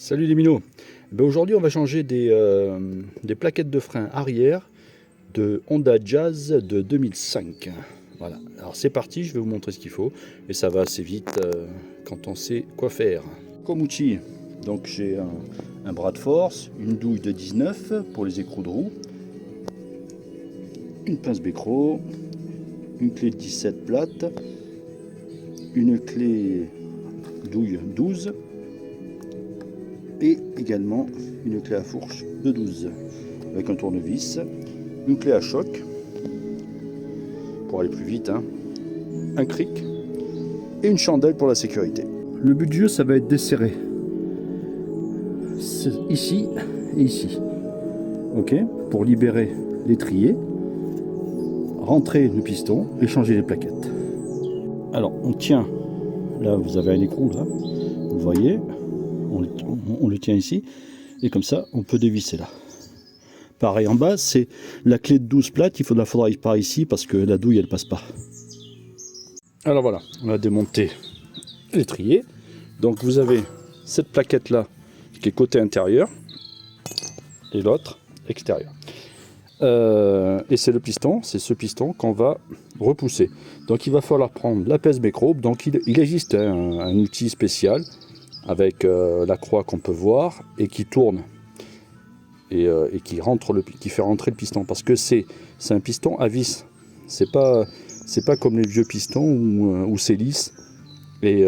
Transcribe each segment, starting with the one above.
Salut les minots. Aujourd'hui on va changer des plaquettes de frein arrière de Honda Jazz de 2005. Voilà, alors c'est parti, je vais vous montrer ce qu'il faut et ça va assez vite quand on sait quoi faire. Komuchi, donc j'ai un bras de force, une douille de 19 pour les écrous de roue, une pince Becro, une clé de 17 plate, une clé douille 12 et également une clé à fourche de 12 avec un tournevis, une clé à choc pour aller plus vite, un cric et une chandelle pour la sécurité. Le but du jeu, ça va être desserrer ici et ici, ok, pour libérer l'étrier, rentrer le piston et changer les plaquettes. Alors on tient, là vous avez un écrou là, vous voyez, on le tient ici et comme ça on peut dévisser là. Pareil en bas, c'est la clé de 12 plate, il faudra par ici parce que la douille elle passe pas. Alors voilà, on a démonté l'étrier. Donc vous avez cette plaquette là qui est côté intérieur et l'autre extérieur. Et c'est le piston, c'est ce piston qu'on va repousser. Donc il va falloir prendre la pèse microbe. Donc il existe un outil spécial avec la croix qu'on peut voir et qui tourne et qui fait rentrer le piston parce que c'est un piston à vis. C'est pas comme les vieux pistons où c'est lisse et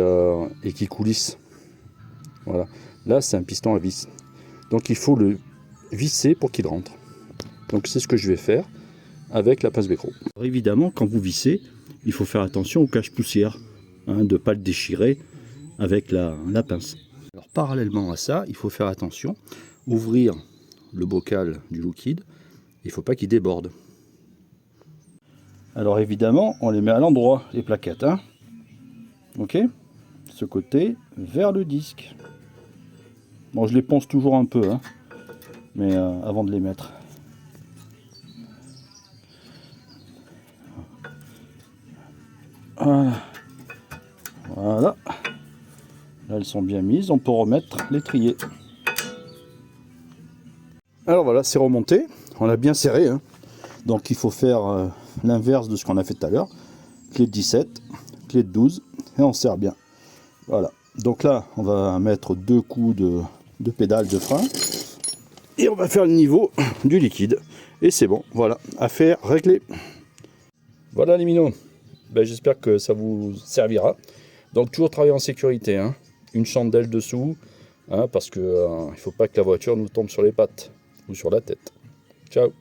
qui coulisse. Voilà. Là c'est un piston à vis. Donc il faut le visser pour qu'il rentre. Donc c'est ce que je vais faire avec la pince Becro. Évidemment, quand vous vissez, il faut faire attention au cache-poussière, de ne pas le déchirer avec la pince. Alors parallèlement à ça, il faut faire attention, ouvrir le bocal du liquide, il ne faut pas qu'il déborde. Alors évidemment, on les met à l'endroit, les plaquettes, ok, ce côté vers le disque. Bon, je les ponce toujours un peu, mais avant de les mettre. Voilà. Là, elles sont bien mises. On peut remettre l'étrier. Alors voilà, c'est remonté. On a bien serré. Donc il faut faire l'inverse de ce qu'on a fait tout à l'heure. Clé de 17, clé de 12. Et on serre bien. Voilà. Donc là, on va mettre 2 coups de pédale de frein. Et on va faire le niveau du liquide. Et c'est bon. Voilà. Affaire réglée. Voilà les minots. J'espère que ça vous servira. Donc toujours travailler en sécurité, une chandelle dessous, parce que il ne faut pas que la voiture nous tombe sur les pattes ou sur la tête. Ciao.